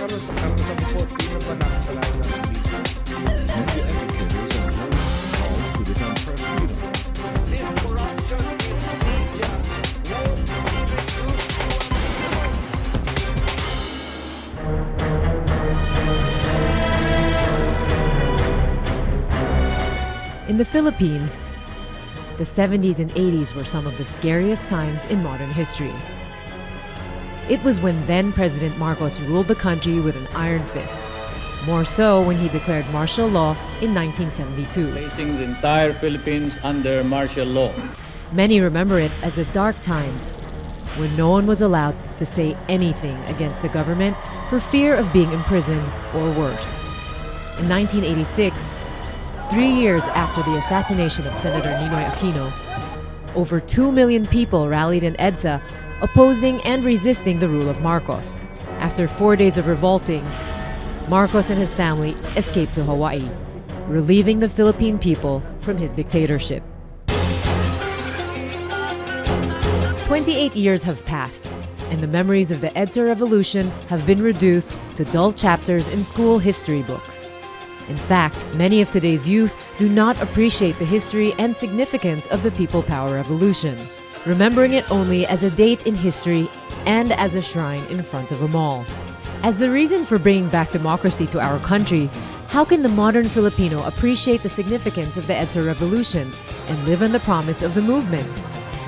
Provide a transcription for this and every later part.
10 na ba nakasalanan ng media? Media educators are now called to become press freedom. This corruption in media won't be reduced to In the Philippines, the 70s and 80s were some of the scariest times in modern history. It was when then-President Marcos ruled the country with an iron fist, more so when he declared martial law in 1972. Placing the entire Philippines under martial law. Many remember it as a dark time when no one was allowed to say anything against the government for fear of being imprisoned or worse. In 1986, 3 years after the assassination of Senator Ninoy Aquino, over 2 million people rallied in EDSA opposing and resisting the rule of Marcos. After 4 days of revolting, Marcos and his family escaped to Hawaii, relieving the Philippine people from his dictatorship. 28 years have passed, and the memories of the EDSA revolution have been reduced to dull chapters in school history books. In fact, many of today's youth do not appreciate the history and significance of the People Power Revolution, remembering it only as a date in history and as a shrine in front of a mall. As the reason for bringing back democracy to our country, how can the modern Filipino appreciate the significance of the EDSA revolution and live on the promise of the movement?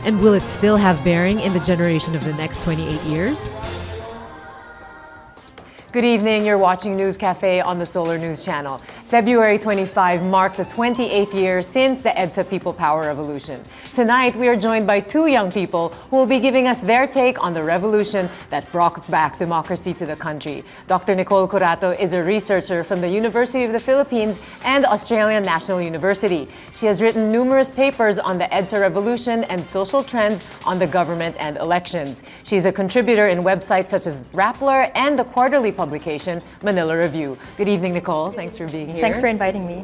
And will it still have bearing in the generation of the next 28 years? Good evening. You're watching News Cafe on the Solar News Channel. February 25 marked the 28th year since the EDSA People Power Revolution. Tonight, we are joined by two young people who will be giving us their take on the revolution that brought back democracy to the country. Dr. Nicole Curato is a researcher from the University of the Philippines and Australian National University. She has written numerous papers on the EDSA revolution and social trends on the government and elections. She is a contributor in websites such as Rappler and the quarterly publication Manila Review. Good evening, Nicole. Thanks for being here. Thanks for inviting me.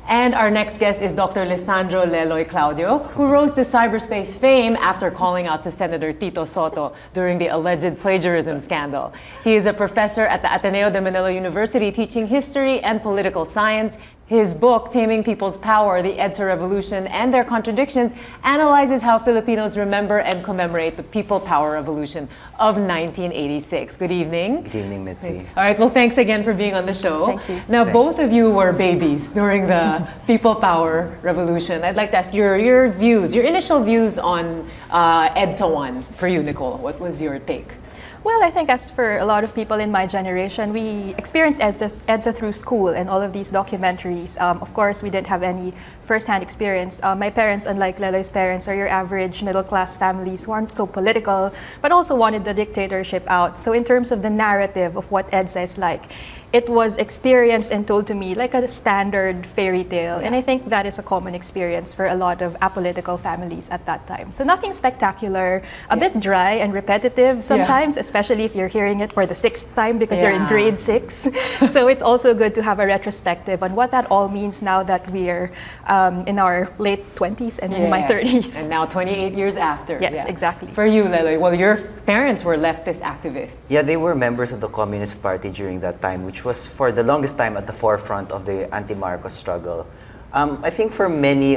And our next guest is Dr. Lisandro Leloy Claudio, who rose to cyberspace fame after calling out to Senator Tito Sotto during the alleged plagiarism scandal. He is a professor at the Ateneo de Manila University teaching history and political science. His book, Taming People's Power, The EDSA Revolution and Their Contradictions, analyzes how Filipinos remember and commemorate the People Power Revolution of 1986. Good evening. Good evening, Mitzi. All right, well, thanks again for being on the show. Thank you. Now, Thanks. both of you were babies during the People Power Revolution. I'd like to ask your views, your initial views on EDSA 1 for you, Nicole. What was your take? Well, I think as for a lot of people in my generation, we experienced EDSA through school and all of these documentaries. Of course, we didn't have any first-hand experience. My parents, unlike Leloy's parents, are your average middle-class families who aren't so political, but also wanted the dictatorship out. So in terms of the narrative of what EDSA is like, it was experienced and told to me like a standard fairy tale. Yeah. And I think that is a common experience for a lot of apolitical families at that time. So nothing spectacular, a bit dry and repetitive sometimes, especially if you're hearing it for the 6th time because you're in grade 6. So it's also good to have a retrospective on what that all means now that we're in our late 20s and in my 30s. And now 28 years after. Yes, exactly. For you, Leloy, well, your parents were leftist activists. Yeah, they were members of the Communist Party during that time, which was for the longest time at the forefront of the anti-Marcos struggle. I think for many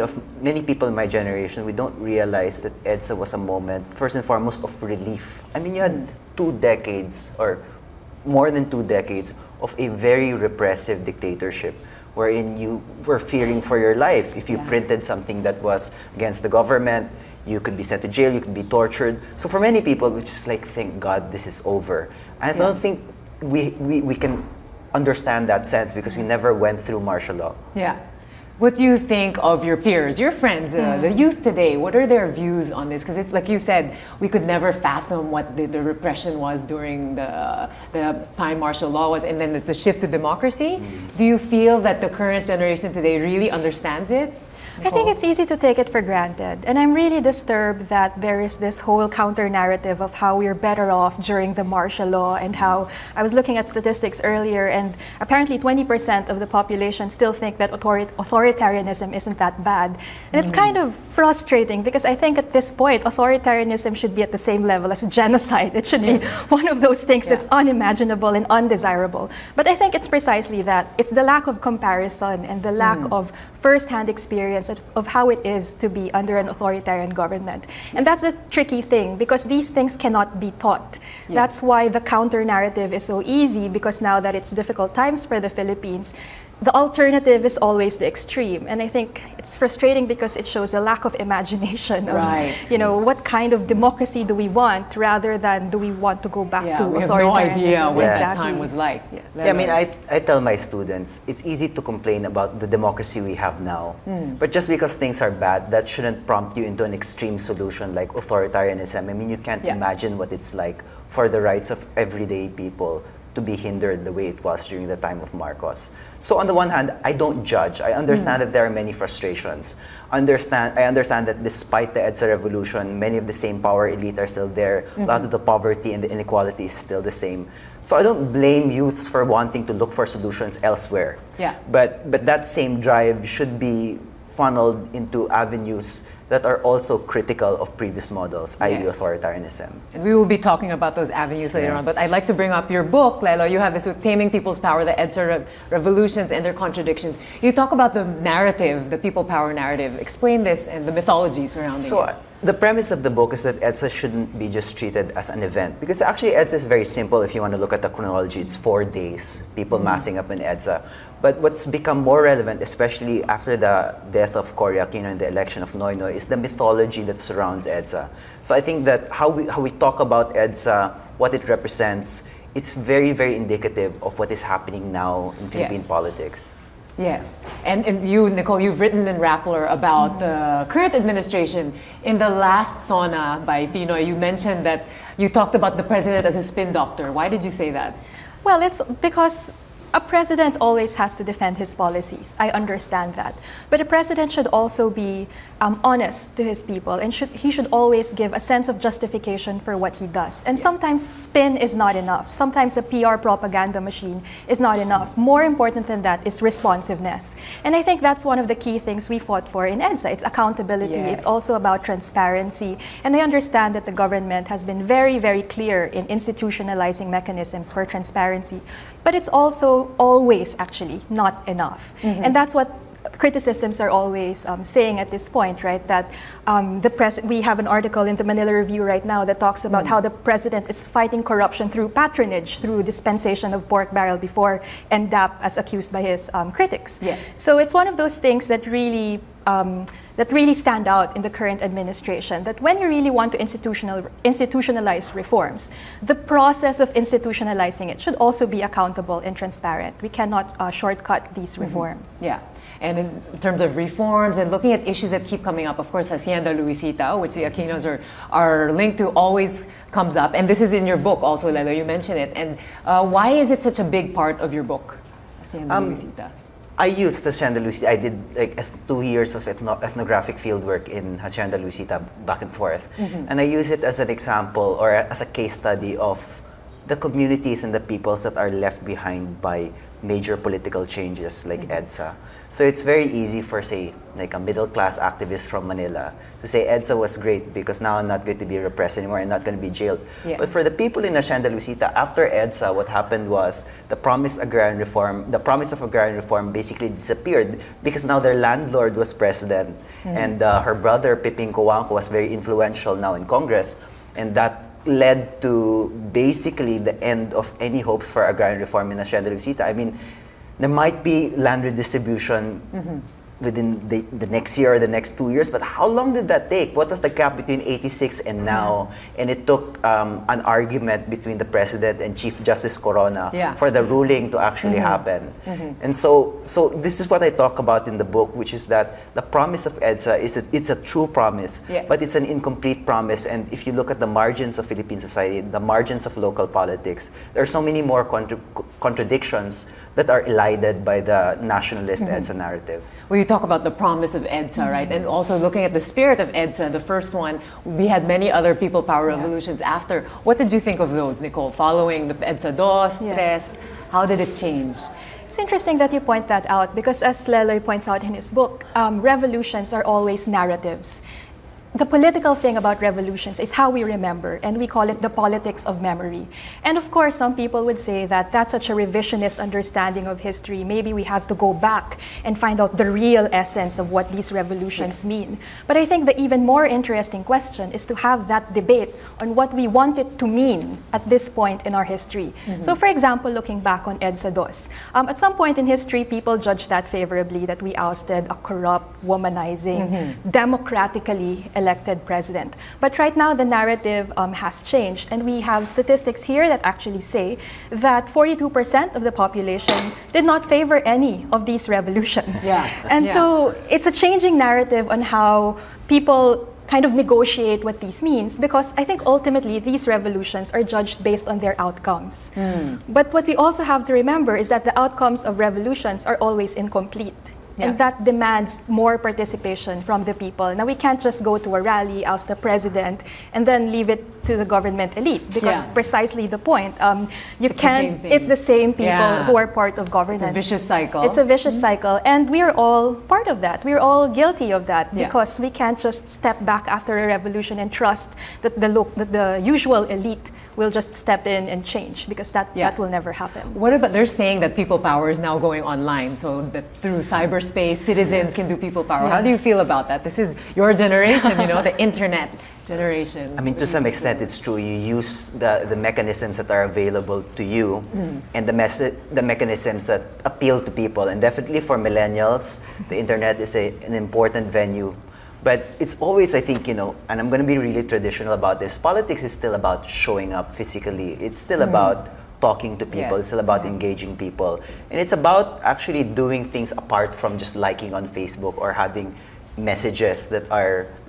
people in my generation, we don't realize that EDSA was a moment, first and foremost, of relief. I mean, you had 2 decades, or more than 2 decades, of a very repressive dictatorship, wherein you were fearing for your life. If you printed something that was against the government, you could be sent to jail, you could be tortured. So for many people, which is like, thank God this is over. And I don't think we can understand that sense because we never went through martial law. Yeah. What do you think of your peers, your friends, the youth today? What are their views on this? Because it's like you said, we could never fathom what the repression was during the time martial law was, and then the shift to democracy. Do you feel that the current generation today really understands it? I think it's easy to take it for granted. And I'm really disturbed that there is this whole counter narrative of how we're better off during the martial law, and how I was looking at statistics earlier, and apparently 20% of the population still think that authoritarianism isn't that bad. And it's kind of frustrating, because I think at this point, authoritarianism should be at the same level as genocide. It should be one of those things that's unimaginable and undesirable. But I think it's precisely that. It's the lack of comparison and the lack of first-hand experience of how it is to be under an authoritarian government. And that's the tricky thing, because these things cannot be taught. That's why the counter-narrative is so easy, because now that it's difficult times for the Philippines, the alternative is always the extreme. And I think it's frustrating because it shows a lack of imagination of, you know, what kind of democracy do we want, rather than do we want to go back to we authoritarianism. have no idea what that Exactly. time was like. Yeah, I mean, I tell my students, it's easy to complain about the democracy we have now. But just because things are bad, that shouldn't prompt you into an extreme solution like authoritarianism. I mean, you can't imagine what it's like for the rights of everyday people to be hindered the way it was during the time of Marcos. So on the one hand, I don't judge. I understand that there are many frustrations. I understand that despite the EDSA revolution, many of the same power elite are still there. A lot of the poverty and the inequality is still the same. So I don't blame youths for wanting to look for solutions elsewhere. But that same drive should be funneled into avenues that are also critical of previous models, i.e. authoritarianism. And we will be talking about those avenues later on, but I'd like to bring up your book, Lelo. You have this with Taming People's Power, the EDSA Revolutions and Their Contradictions. You talk about the narrative, the people power narrative. Explain this and the mythology surrounding it. The premise of the book is that EDSA shouldn't be just treated as an event, because actually EDSA is very simple. If you want to look at the chronology, it's 4 days, people massing up in EDSA. But what's become more relevant, especially after the death of Cory Aquino and the election of Noynoy, is the mythology that surrounds EDSA. So I think that how we talk about EDSA, what it represents, it's very, very indicative of what is happening now in Philippine politics. Yes. And you, Nicole, you've written in Rappler about the current administration. In the last sauna by Pinoy, you mentioned that you talked about the president as a spin doctor. Why did you say that? Well, it's because a president always has to defend his policies. I understand that. But a president should also be honest to his people, and he should always give a sense of justification for what he does. And sometimes spin is not enough. Sometimes a PR propaganda machine is not enough. More important than that is responsiveness. And I think that's one of the key things we fought for in EDSA. It's accountability. It's also about transparency. And I understand that the government has been very, very clear in institutionalizing mechanisms for transparency. But it's also always actually not enough. And that's what criticisms are always saying at this point, right? That we have an article in the Manila Review right now that talks about how the president is fighting corruption through patronage, through dispensation of pork barrel before NDAP, as accused by his critics. So it's one of those things that really stand out in the current administration, that when you really want to institutionalize reforms, the process of institutionalizing it should also be accountable and transparent. We cannot shortcut these reforms. And in terms of reforms and looking at issues that keep coming up, of course, Hacienda Luisita, which the Aquinos are linked to, always comes up. And this is in your book also, Lelo, you mentioned it. And why is it such a big part of your book, Hacienda Luisita? I used Hacienda Luisita. I did like 2 years of ethnographic fieldwork in Hacienda Luisita back and forth. And I use it as an example or as a case study of the communities and the peoples that are left behind by major political changes like EDSA. So it's very easy for, say, like a middle-class activist from Manila to say EDSA was great because now I'm not going to be repressed anymore, I'm not going to be jailed. But for the people in Hacienda Luisita, after EDSA, what happened was the promise of agrarian reform basically disappeared because now their landlord was president and her brother, Piping Coangco, was very influential now in Congress. And that led to basically the end of any hopes for agrarian reform in Hacienda Luisita. I mean, there might be land redistribution within the next year or the next 2 years, but how long did that take? What was the gap between 86 and now? And it took an argument between the president and Chief Justice Corona for the ruling to actually happen. And so this is what I talk about in the book, which is that the promise of EDSA it's a true promise, but it's an incomplete promise. And if you look at the margins of Philippine society, the margins of local politics, there are so many more contradictions that are elided by the nationalist EDSA narrative. Well, you talk about the promise of EDSA, right? And also looking at the spirit of EDSA, the first one, we had many other people power revolutions after. What did you think of those, Nicole, following the EDSA 2, 3? How did it change? It's interesting that you point that out because as Leloy points out in his book, revolutions are always narratives. The political thing about revolutions is how we remember, and we call it the politics of memory. And of course, some people would say that that's such a revisionist understanding of history. Maybe we have to go back and find out the real essence of what these revolutions mean. But I think the even more interesting question is to have that debate on what we want it to mean at this point in our history. So for example, looking back on EDSA 2, at some point in history, people judged that favorably, that we ousted a corrupt, womanizing, democratically elected president. But right now, the narrative has changed, and we have statistics here that actually say that 42% of the population did not favor any of these revolutions. And so it's a changing narrative on how people kind of negotiate what this means, because I think ultimately these revolutions are judged based on their outcomes. But what we also have to remember is that the outcomes of revolutions are always incomplete. And that demands more participation from the people. Now, we can't just go to a rally, oust the president, and then leave it to the government elite, because precisely the point. It's the same people who are part of governance. It's a vicious cycle. It's a vicious cycle, and we are all part of that. We're all guilty of that, because we can't just step back after a revolution and trust that the usual elite will just step in and change, because that will never happen. What about, they're saying that people power is now going online, so that through cyberspace, citizens can do people power. How do you feel about that? This is your generation, you know, the internet generation. I mean, to some extent, it's true. You use the mechanisms that are available to you and the mechanisms that appeal to people. And definitely for millennials, the internet is an important venue. But it's always, I think, you know, and I'm going to be really traditional about this, politics is still about showing up physically. It's still about talking to people. It's still about engaging people. And it's about actually doing things apart from just liking on Facebook or having messages that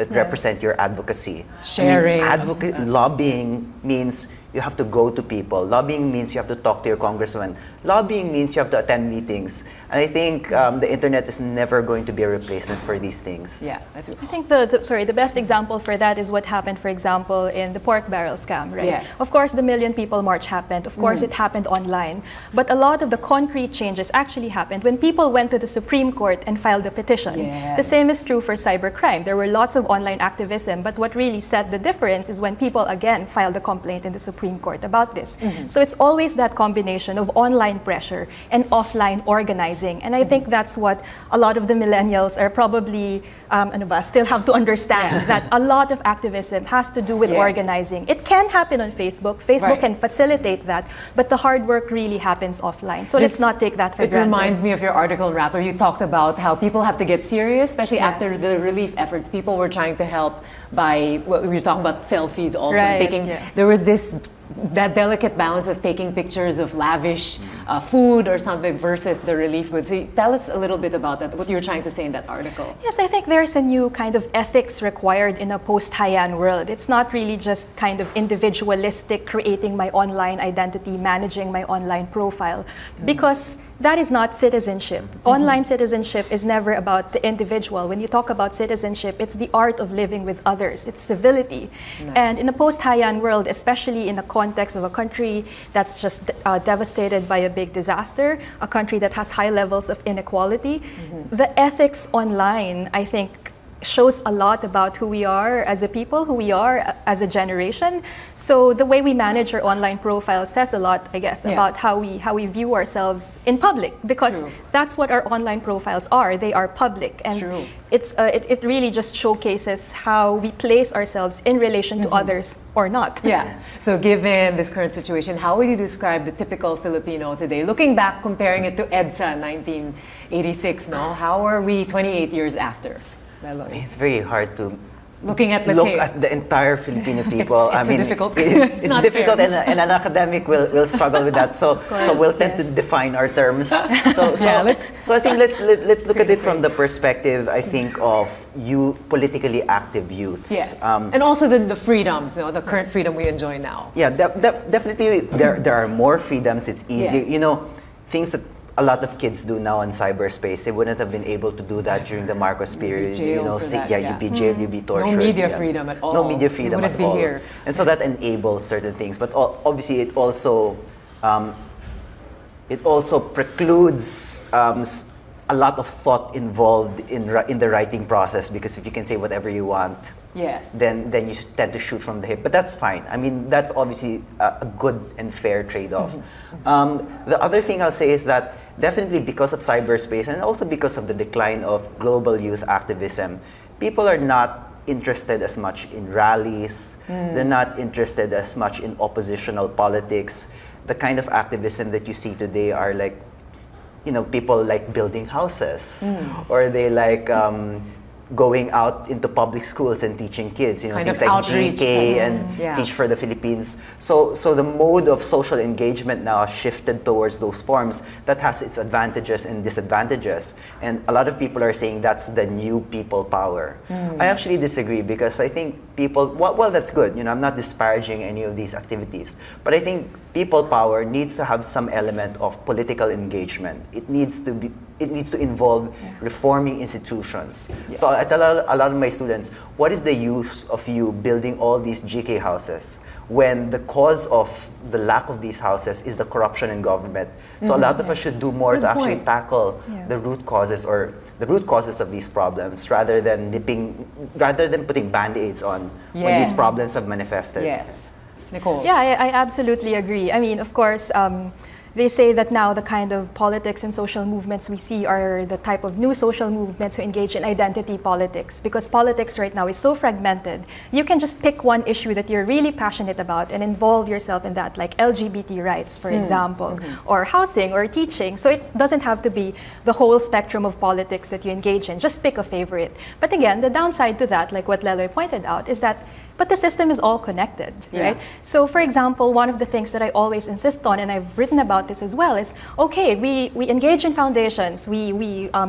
represent your advocacy. Sharing. I mean, lobbying means you have to go to people. Lobbying means you have to talk to your congressman. Lobbying means you have to attend meetings. And I think the internet is never going to be a replacement for these things. I think the best example for that is what happened, for example, in the pork barrel scam, right? Of course, the Million People March happened. Of course, it happened online. But a lot of the concrete changes actually happened when people went to the Supreme Court and filed a petition. The same is true for cybercrime. There were lots of online activism, but what really set the difference is when people again filed a complaint in the Supreme Court about this. So it's always that combination of online pressure and offline organizing. And I think that's what a lot of the millennials are probably still have to understand, that a lot of activism has to do with organizing. It can happen on Facebook. Facebook can facilitate that, but the hard work really happens offline. So let's not take that for granted. It reminds me of your article, Rappler. You talked about how people have to get serious, especially after the relief efforts. People were trying to help by, we were talking about selfies also. There was that delicate balance of taking pictures of lavish food or something versus the relief goods. So tell us a little bit about that, what you were trying to say in that article. Yes, I think there's a new kind of ethics required in a post-Haiyan world. It's not really just kind of individualistic, creating my online identity, managing my online profile, because that is not citizenship. Online citizenship is never about the individual. When you talk about citizenship, it's the art of living with others. It's civility. And in a post-Haiyan world, especially in the context of a country that's just devastated by a big disaster, a country that has high levels of inequality, the ethics online, I think, shows a lot about who we are as a people, who we are as a generation. So the way we manage our online profile says a lot, I guess, about how we view ourselves in public, because that's what our online profiles are. They are public, and it really just showcases how we place ourselves in relation to others or not. So given this current situation, how would you describe the typical Filipino today? Looking back, comparing it to EDSA 1986, how are we 28 years after? It's very hard to look at the entire Filipino people. It's difficult. It's difficult, and an academic will struggle with that. So we'll tend to define our terms. So I think let's look at it from the perspective, I think, of politically active youths. And also the freedoms, the current freedom we enjoy now. Definitely there are more freedoms. It's easier, things that a lot of kids do now in cyberspace. They wouldn't have been able to do that during the Marcos period. jailed for that, you'd be jailed, you'd be tortured. No media freedom at all. No media freedom wouldn't at be all. here. And so that enables certain things. But obviously, it also precludes a lot of thought involved in the writing process, because if you can say whatever you want, Yes. then you tend to shoot from the hip. But that's fine. I mean, that's obviously a good and fair trade-off. The other thing I'll say is that definitely because of cyberspace and also because of the decline of global youth activism, people are not interested as much in rallies. They're not interested as much in oppositional politics. The kind of activism that you see today are like, people like building houses, or they like going out into public schools and teaching kids, Kind things of like outreach GK type. and Yeah. Teach for the Philippines. So the mode of social engagement now has shifted towards those forms that has its advantages and disadvantages. And a lot of people are saying that's the new people power. I actually disagree, because I think people, well, that's good. I'm not disparaging any of these activities, but I think people power needs to have some element of political engagement. It needs to involve reforming institutions. Yes. So I tell a lot of my students, what is the use of you building all these GK houses when the cause of the lack of these houses is the corruption in government? So a lot of us should do more Good to actually point. tackle Yeah. the root causes of these problems, rather than putting band-aids on when these Yes. problems have manifested. Yes. Nicole. Yeah, I absolutely agree. I mean, of course, they say that now the kind of politics and social movements we see are the type of new social movements who engage in identity politics, because politics right now is so fragmented. You can just pick one issue that you're really passionate about and involve yourself in that, like LGBT rights, for example, or housing or teaching. So it doesn't have to be the whole spectrum of politics that you engage in. Just pick a favorite. But again, the downside to that, like what Leloy pointed out, is that but the system is all connected, right? So for example, one of the things that I always insist on, and I've written about this as well, is, okay, we engage in foundations, we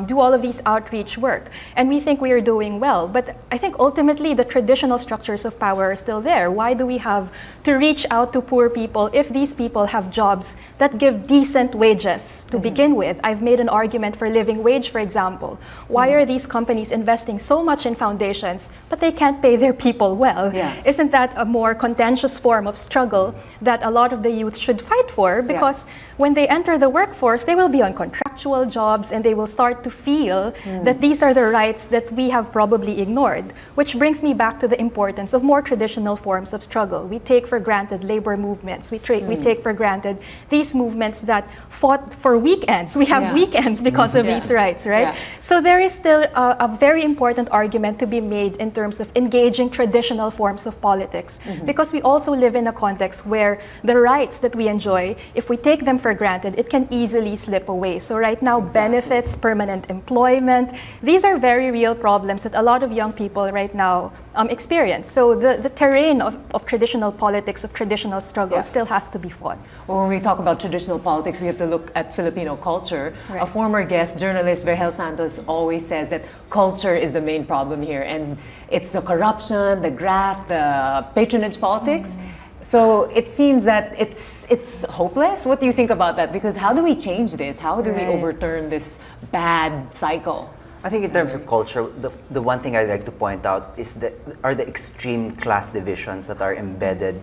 do all of these outreach work, and we think we are doing well. But I think ultimately the traditional structures of power are still there. Why do we have to reach out to poor people if these people have jobs that give decent wages to begin with? I've made an argument for living wage, for example. Why are these companies investing so much in foundations, but they can't pay their people well? Yeah. Isn't that a more contentious form of struggle that a lot of the youth should fight for? Because when they enter the workforce, they will be on contractual jobs, and they will start to feel that these are the rights that we have probably ignored. Which brings me back to the importance of more traditional forms of struggle. We take for granted labor movements. We take for granted these movements that fought for weekends. We have weekends because of these rights, right? Yeah. So there is still a very important argument to be made in terms of engaging traditional forms of politics, because we also live in a context where the rights that we enjoy, if we take them for granted, it can easily slip away. So right now, benefits, permanent employment, these are very real problems that a lot of young people right now experience. So the terrain of traditional politics, of traditional struggle, still has to be fought. Well, when we talk about traditional politics, we have to look at Filipino culture. Right. A former guest, journalist Vergel Santos, always says that culture is the main problem here, and it's the corruption, the graft, the patronage politics. So it seems that it's hopeless. What do you think about that? Because how do we change this? How do we overturn this bad cycle? I think in terms of culture, the one thing I'd like to point out is the extreme class divisions that are embedded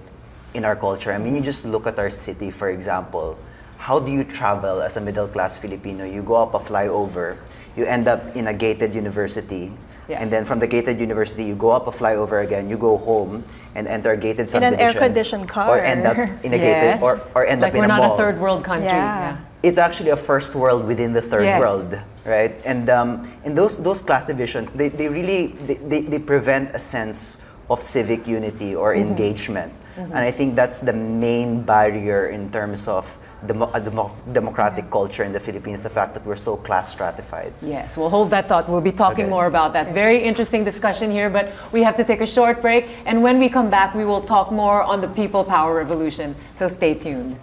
in our culture. I mean, you just look at our city, for example. How do you travel as a middle-class Filipino? You go up a flyover, you end up in a gated university, and then from the gated university, you go up a flyover again, you go home and enter a gated subdivision. In an air-conditioned car. Or end up in a gated, or end like up in a we're mall. not a third world country. Yeah. It's actually a first world within the third Yes. world, right? And those class divisions, they really prevent a sense of civic unity or engagement. And I think that's the main barrier in terms of democratic culture in the Philippines, the fact that we're so class stratified. Yes, we'll hold that thought. We'll be talking more about that. Very interesting discussion here, but we have to take a short break. And when we come back, we will talk more on the people power revolution. So stay tuned.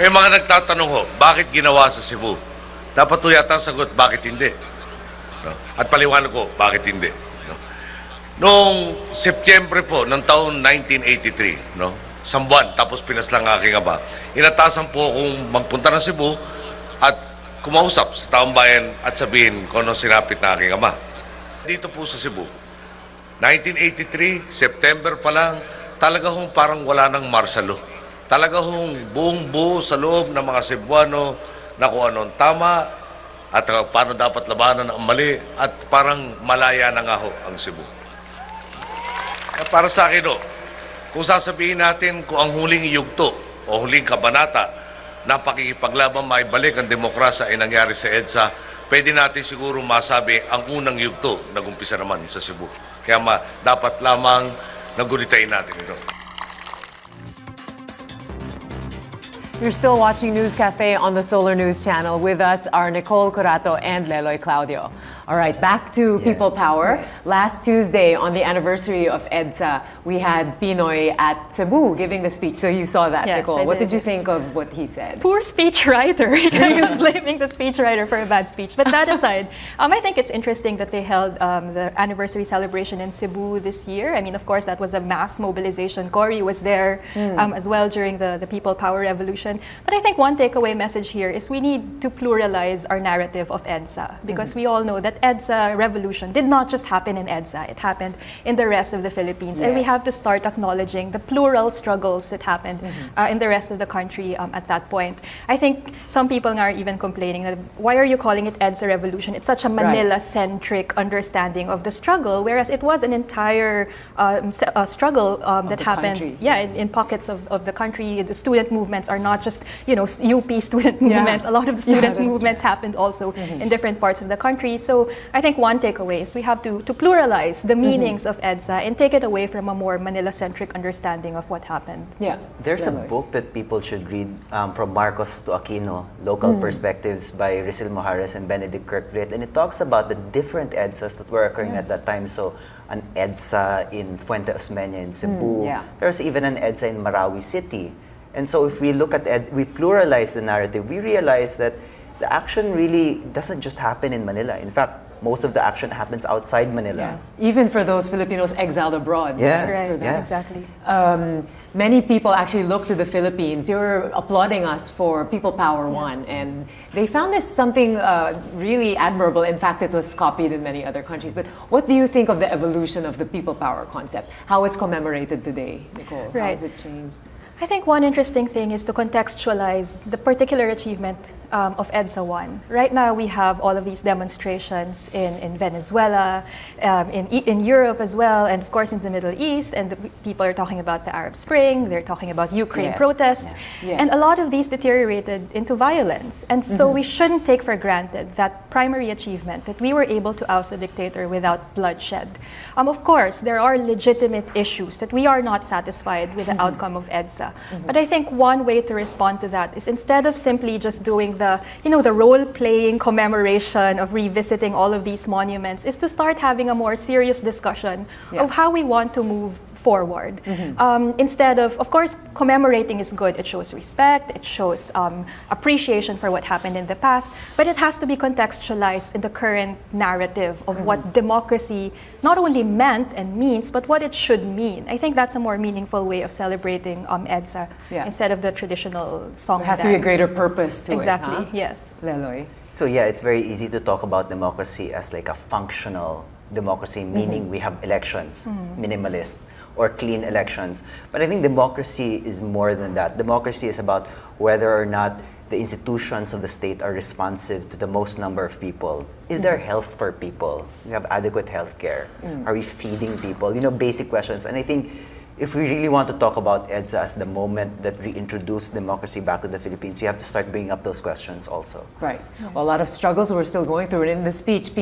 May mga nagtatanong ho, bakit ginawa sa Cebu? Dapat ho yata ang sagot, bakit hindi? No? At paliwanag ko, bakit hindi? No? Noong Setyembre po ng taon 1983, no? Isang buwan, tapos pinaslang aking ama, inatasan po akong magpunta ng Cebu at kumausap sa taong bayan at sabihin kung anong sinapit na aking ama. Dito po sa Cebu, 1983, September pa lang, talaga hong parang wala ng martial law. Talaga hong buong-buo sa loob ng mga Cebuano na kung anong tama at paano dapat labanan ang mali at parang malaya na nga ho ang Cebu. Para sa akin ho, kung sasabihin natin kung ang huling yugto o huling kabanata na pakikipaglaban maibalik ang demokrasya ay nangyari sa EDSA, pwede natin siguro masabi ang unang yugto nagumpisa naman sa Cebu. Kaya dapat lamang nagunitain natin ito. You're still watching News Cafe on the Solar News Channel. With us are Nicole Curato and Leloy Claudio. All right, back to People Power. Last Tuesday, on the anniversary of EDSA, we had Pinoy at Cebu giving the speech. So you saw that, Yes, Nicole. I What did. did you think of what he said? Poor speechwriter. I'm blaming the speechwriter for a bad speech. But that aside, I think it's interesting that they held the anniversary celebration in Cebu this year. I mean, of course, that was a mass mobilization. Cory was there as well during the People Power Revolution. But I think one takeaway message here is we need to pluralize our narrative of EDSA, because we all know that EDSA revolution did not just happen in EDSA. It happened in the rest of the Philippines. And we Yes. have to start acknowledging the plural struggles that happened in the rest of the country at that point. I think some people are even complaining that why are you calling it EDSA revolution? It's such a Manila-centric understanding of the struggle, whereas it was an entire struggle that the happened country. in pockets of the country. The student movements are not just, UP student movements. A lot of the student that's movements happened also in different parts of the country. So I think one takeaway is we have to pluralize the meanings of EDSA and take it away from a more Manila-centric understanding of what happened. Yeah. There's a Leloy. book that people should read, From Marcos to Aquino, Local Perspectives by Rizal Mojares and Benedict Kirkbreit, and it talks about the different EDSAs that were occurring at that time. So an EDSA in Fuente Osmeña in Cebu, yeah. there's even an EDSA in Marawi City. And so if we look at we pluralize the narrative, we realize that the action really doesn't just happen in Manila. In fact, most of the action happens outside Manila. Even for those Filipinos exiled abroad. Yeah. Right, Yeah. exactly. Many people actually look to the Philippines. They were applauding us for People Power 1, and they found this something really admirable. In fact, it was copied in many other countries. But what do you think of the evolution of the People Power concept? How it's commemorated today, Nicole? How Right. has it changed? I think one interesting thing is to contextualize the particular achievement of EDSA 1. Right now, we have all of these demonstrations in Venezuela, in Europe as well, and of course in the Middle East, and people are talking about the Arab Spring, they're talking about Ukraine Yes. protests, Yeah. Yes. and a lot of these deteriorated into violence. And so we shouldn't take for granted that primary achievement, that we were able to oust a dictator without bloodshed. Of course, there are legitimate issues that we are not satisfied with the outcome of EDSA. But I think one way to respond to that is, instead of simply just doing the role-playing commemoration of revisiting all of these monuments, is to start having a more serious discussion of how we want to move forward. Instead of course, commemorating is good. It shows respect, it shows appreciation for what happened in the past, but it has to be contextualized in the current narrative of what democracy not only meant and means, but what it should mean. I think that's a more meaningful way of celebrating EDSA instead of the traditional song. There has to be a greater purpose to exactly, it. Huh? yes. Leloy. So yeah, it's very easy to talk about democracy as like a functional democracy, meaning we have elections, minimalist, or clean elections. But I think democracy is more than that. Democracy is about whether or not the institutions of the state are responsive to the most number of people. Is there health for people? We have adequate health care. Are we feeding people? Basic questions. And I think if we really want to talk about EDSA as the moment that reintroduced democracy back to the Philippines, we have to start bringing up those questions also. Right. Well, a lot of struggles we're still going through. And in the speech,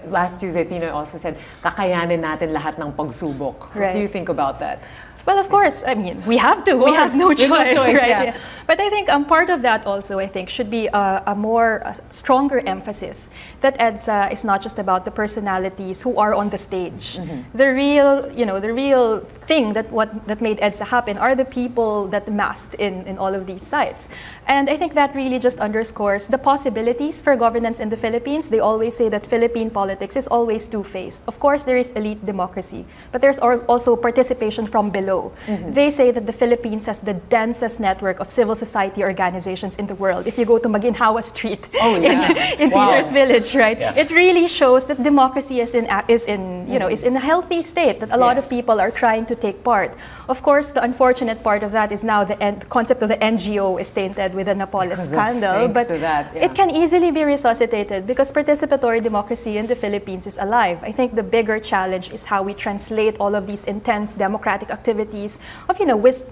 last Tuesday, Pinoy also said, kakayanin natin lahat ng pagsubok. What do you think about that? Well, of course, I mean, we have to. We have no choice, right? Yeah. But I think part of that also, I think, should be a stronger emphasis that EDSA is not just about the personalities who are on the stage. The real thing that made EDSA happen are the people that amassed in all of these sites. And I think that really just underscores the possibilities for governance in the Philippines. They always say that Philippine politics is always two-faced. Of course, there is elite democracy, but there's also participation from below. They say that the Philippines has the densest network of civil society organizations in the world. If you go to Maginhawa Street in Teachers Village, right? Yeah. It really shows that democracy is in a healthy state, that a lot of people are trying to take part. Of course, the unfortunate part of that is now the concept of the NGO is tainted with the Napoles scandal, but it can easily be resuscitated because participatory democracy in the Philippines is alive. I think the bigger challenge is how we translate all of these intense democratic activities of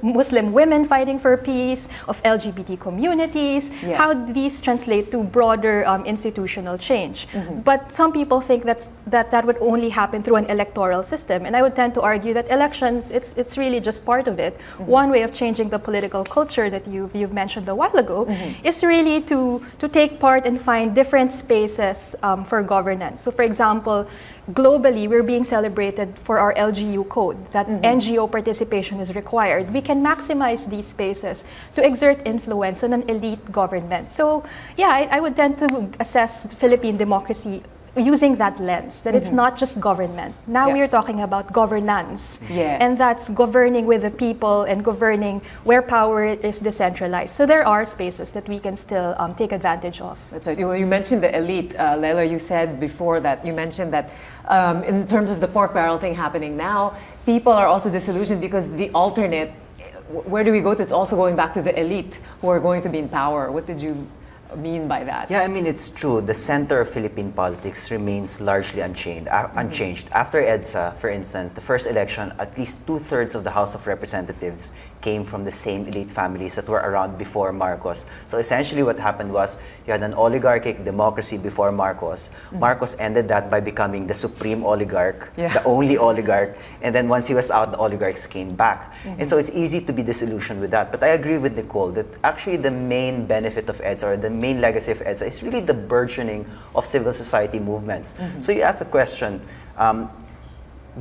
Muslim women fighting for peace, of LGBT communities, how these translate to broader institutional change. But some people think that would only happen through an electoral system, and I would tend to argue that elections, it's really just part of it. One way of changing the political culture that you've mentioned a while ago is really to take part and find different spaces for governance. So for example, globally, we're being celebrated for our LGU code, that NGO participation is required. We can maximize these spaces to exert influence on an elite government. So yeah, I would tend to assess Philippine democracy using that lens, that it's not just government. Now we're talking about governance. And that's governing with the people and governing where power is decentralized. So there are spaces that we can still take advantage of. That's right. You mentioned the elite. Leila, you said before that, you mentioned that in terms of the pork barrel thing happening now, people are also disillusioned because the alternate, where do we go to? It's also going back to the elite who are going to be in power. What did you mean by that? Yeah, I mean, it's true. The center of Philippine politics remains largely unchanged. After EDSA, for instance, the first election, at least 2/3 of the House of Representatives came from the same elite families that were around before Marcos. So essentially what happened was you had an oligarchic democracy before Marcos. Marcos ended that by becoming the supreme oligarch, the only oligarch. And then once he was out, the oligarchs came back. And so it's easy to be disillusioned with that. But I agree with Nicole that actually the main benefit of EDSA, or the main legacy of EDSA, is really the burgeoning of civil society movements. So you ask the question,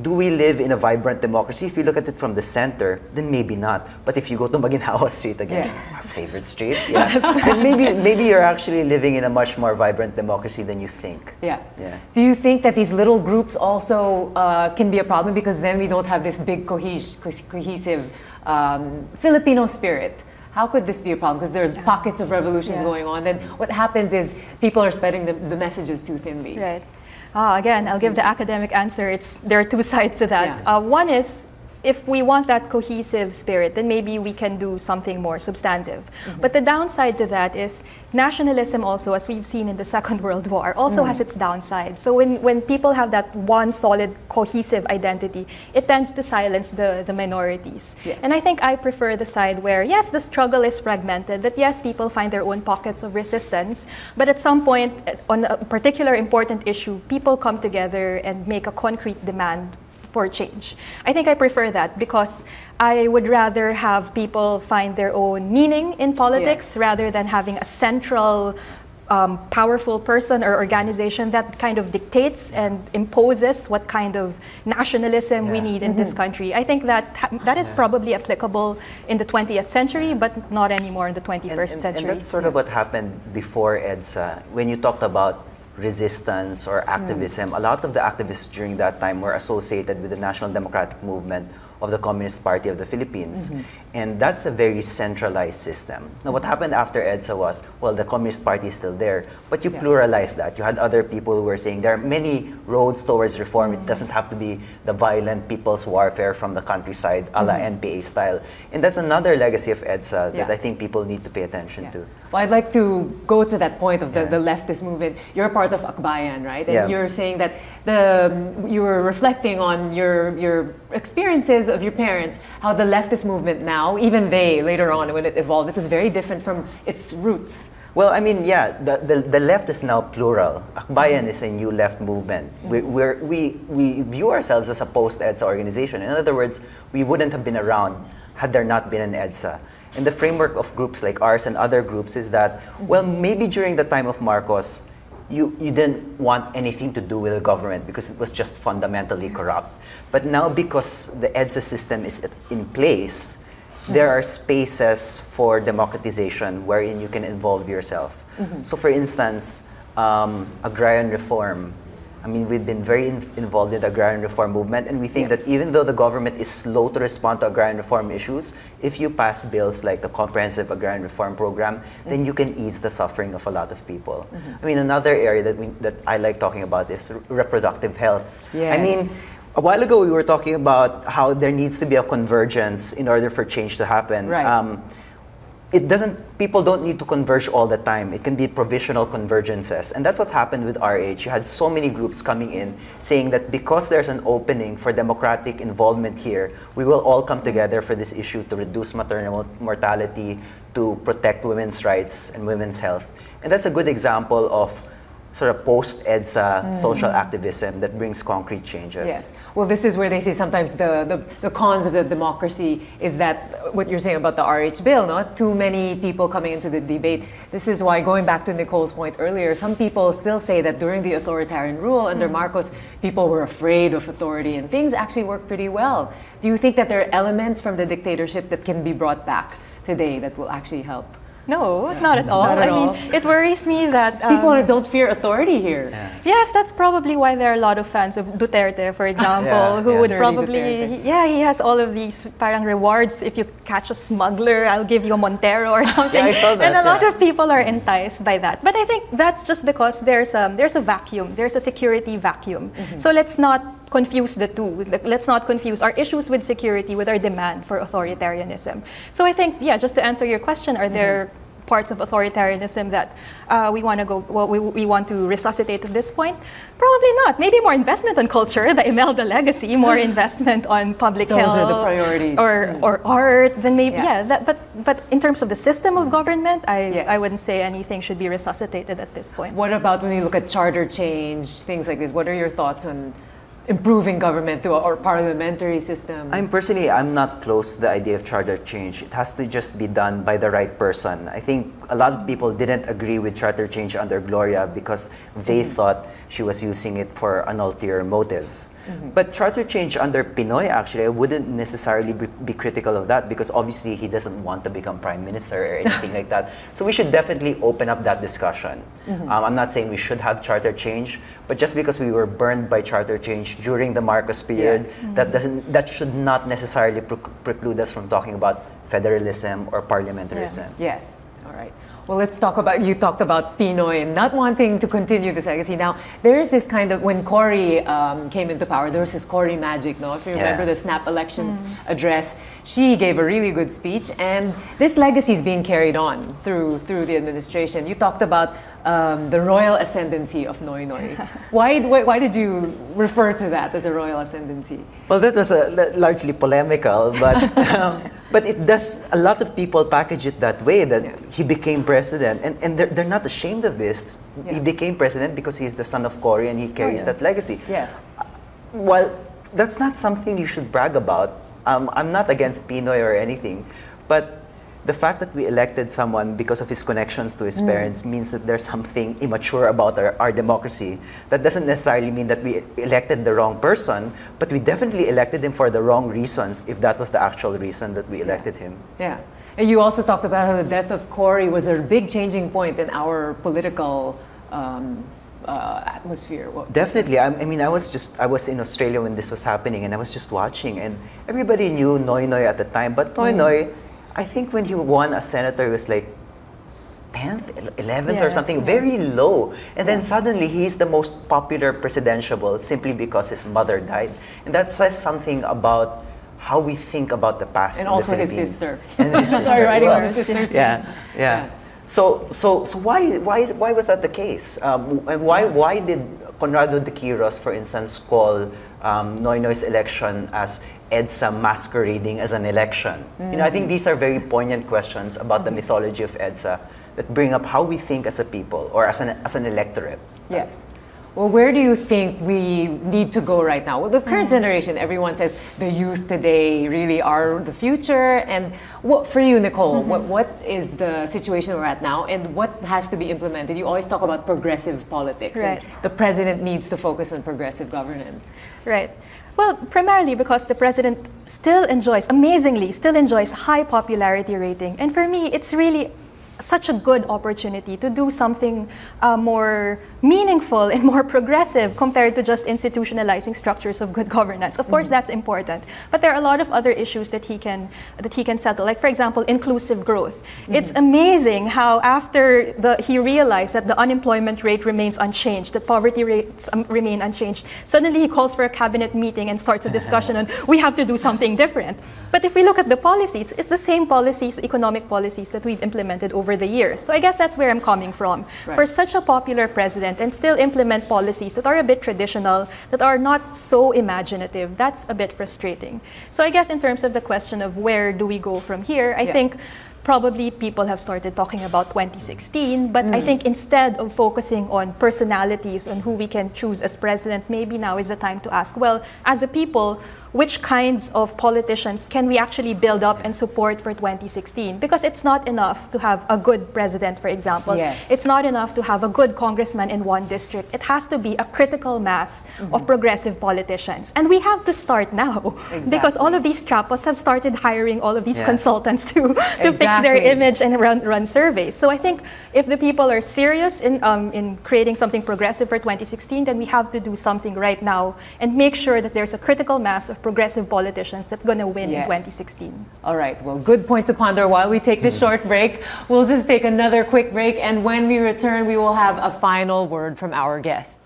do we live in a vibrant democracy? If you look at it from the center, then maybe not. But if you go to Maginhawa Street again, our favorite street, then maybe you're actually living in a much more vibrant democracy than you think. Do you think that these little groups also can be a problem because then we don't have this big cohesive Filipino spirit? How could this be a problem? Because there are pockets of revolutions going on. Then what happens is people are spreading the messages too thinly. Right. Again, I'll give the academic answer. There are two sides to that. One is, if we want that cohesive spirit, then maybe we can do something more substantive. But the downside to that is nationalism also, as we've seen in the Second World War, also has its downside. So when people have that one solid, cohesive identity, it tends to silence the minorities. And I think I prefer the side where, yes, the struggle is fragmented, that yes, people find their own pockets of resistance, but at some point, on a particular important issue, people come together and make a concrete demand for change. I think I prefer that because I would rather have people find their own meaning in politics rather than having a central powerful person or organization that kind of dictates and imposes what kind of nationalism we need in this country. I think that is probably applicable in the 20th century, but not anymore in the 21st century. And that's sort of what happened before EDSA. When you talked about resistance or activism, a lot of the activists during that time were associated with the National Democratic Movement of the Communist Party of the Philippines. And that's a very centralized system. Now, what happened after EDSA was, well, the Communist Party is still there, but you pluralized that. You had other people who were saying there are many roads towards reform. It doesn't have to be the violent people's warfare from the countryside, a la NPA style. And that's another legacy of EDSA that I think people need to pay attention to. Well, I'd like to go to that point of the leftist movement. You're part of Akbayan, right? And you're saying that you were reflecting on your experiences of your parents, how the leftist movement now, even they, later on when it evolved, it was very different from its roots. Well, I mean, the left is now plural. Akbayan is a new left movement. We view ourselves as a post-EDSA organization. In other words, we wouldn't have been around had there not been an EDSA. And the framework of groups like ours and other groups is that, well, maybe during the time of Marcos, you didn't want anything to do with the government because it was just fundamentally corrupt. But now, because the EDSA system is in place, there are spaces for democratization wherein you can involve yourself. So for instance, agrarian reform. I mean, we've been very involved in the agrarian reform movement, and we think that even though the government is slow to respond to agrarian reform issues, if you pass bills like the Comprehensive Agrarian Reform Program, then you can ease the suffering of a lot of people. I mean, another area that I like talking about is reproductive health. Yes. I mean, a while ago we were talking about how there needs to be a convergence in order for change to happen. Right. People don't need to converge all the time. It can be provisional convergences. And that's what happened with RH. You had so many groups coming in saying that because there's an opening for democratic involvement here, we will all come together for this issue to reduce maternal mortality, to protect women's rights and women's health. And that's a good example of sort of post-EDSA social activism that brings concrete changes. Yes. Well, this is where they say sometimes the cons of the democracy is that what you're saying about the RH bill, not too many people coming into the debate. This is why, going back to Nicole's point earlier, some people still say that during the authoritarian rule under Marcos, people were afraid of authority and things actually worked pretty well. Do you think that there are elements from the dictatorship that can be brought back today that will actually help? No, not at all. Not at all. I mean, it worries me that People don't fear authority here. yes, that's probably why there are a lot of fans of Duterte, for example, who would Dirty probably, Duterte. he has all of these parang rewards. If you catch a smuggler, I'll give you a Montero or something. I saw that, and a lot of people are enticed by that. But I think that's just because there's a vacuum. There's a security vacuum. So let's not confuse the two. Let's not confuse our issues with security with our demand for authoritarianism. So I think, just to answer your question, are there parts of authoritarianism that we want to we want to resuscitate at this point? Probably not. Maybe more investment on culture, the Imelda legacy, more investment on public health. Those are the priorities. Or art, then maybe, Yeah. but in terms of the system of government, Yes. I wouldn't say anything should be resuscitated at this point. What about when you look at charter change, things like this? What are your thoughts on improving government through our parliamentary system? I'm not close to the idea of charter change. It has to just be done by the right person. I think a lot of people didn't agree with charter change under Gloria because they thought she was using it for an ulterior motive. But charter change under Pinoy, actually, I wouldn't necessarily be critical of that because obviously he doesn't want to become prime minister or anything like that. So we should definitely open up that discussion. I'm not saying we should have charter change, but just because we were burned by charter change during the Marcos period, that should not necessarily preclude us from talking about federalism or parliamentarism. Yes. All right. Well, let's talk about, you talked about Pinoy and not wanting to continue this legacy. Now, there's this kind of, when Cory came into power, there was this Cory magic, no? If you remember the snap elections address, she gave a really good speech, and this legacy is being carried on through the administration. You talked about the royal ascendancy of Noy Noy. Why did you refer to that as a royal ascendancy? Well, that was largely polemical, but it does, a lot of people package it that way, that he became president, and they're not ashamed of this. He became president because he's the son of Cory and he carries that legacy. Yes. Well, that's not something you should brag about. I'm not against Pinoy or anything, but the fact that we elected someone because of his connections to his parents means that there's something immature about our democracy. That doesn't necessarily mean that we elected the wrong person, but we definitely elected him for the wrong reasons, if that was the actual reason that we elected him. Yeah. And you also talked about how the death of Cory was a big changing point in our political atmosphere. Definitely. I mean, I was in Australia when this was happening, and I was just watching, and everybody knew Noy Noy at the time, but Noy Noy, I think when he won as senator, it was like 10th, 11th or something, very low. And then suddenly he's the most popular presidentiable simply because his mother died. And that says something about how we think about the past and in also the his Philippines. sister. And his sister. Sorry, writing on his sister's. Yeah. So why was that the case? And why did Conrado de Quiros, for instance, call Noy Noy's election as EDSA masquerading as an election? You know, I think these are very poignant questions about the mythology of EDSA that bring up how we think as a people or as an electorate. Yes. Well, where do you think we need to go right now? Well, the current generation, everyone says the youth today really are the future. And what, for you, Nicole, what is the situation we're at now, and what has to be implemented? You always talk about progressive politics, Right. and the president needs to focus on progressive governance. Right. Well, primarily because the president amazingly still enjoys high popularity rating. And for me, it's really such a good opportunity to do something more meaningful and more progressive compared to just institutionalizing structures of good governance. Of course, that's important, but there are a lot of other issues that he can settle. Like, for example, inclusive growth. It's amazing how after he realized that the unemployment rate remains unchanged, the poverty rates remain unchanged, suddenly he calls for a cabinet meeting and starts a discussion on we have to do something different. But if we look at the policies, it's the same policies, economic policies that we've implemented over the years. So I guess that's where I'm coming from. Right. For such a popular president and still implement policies that are a bit traditional, that are not so imaginative, that's a bit frustrating. So I guess in terms of the question of where do we go from here, I think probably people have started talking about 2016, but I think instead of focusing on personalities, on who we can choose as president, maybe now is the time to ask, well, as a people, which kinds of politicians can we actually build up and support for 2016? Because it's not enough to have a good president, for example. Yes. It's not enough to have a good congressman in one district. It has to be a critical mass of progressive politicians. And we have to start now. Because all of these trapos have started hiring all of these consultants to fix their image and run surveys. So I think if the people are serious in creating something progressive for 2016, then we have to do something right now and make sure that there's a critical mass of progressive politicians that's going to win in 2016. All right, well, good point to ponder. While we take this short break, we'll just take another quick break, and when we return, we will have a final word from our guests.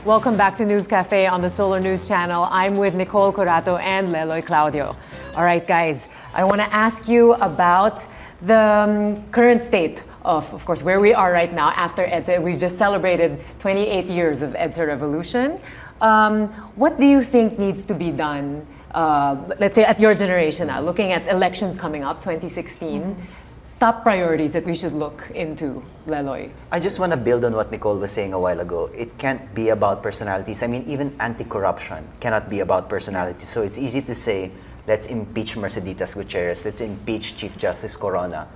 Welcome back to News Cafe on the Solar News Channel. I'm with Nicole Corato and Leloy Claudio. All right, guys, I want to ask you about the current state of course, where we are right now after EDSA. We've just celebrated 28 years of EDSA revolution. What do you think needs to be done, let's say at your generation now, looking at elections coming up, 2016, top priorities that we should look into, Leloy? I just want to build on what Nicole was saying a while ago. It can't be about personalities. I mean, even anti-corruption cannot be about personalities. So it's easy to say, let's impeach Merceditas Gutierrez, let's impeach Chief Justice Corona.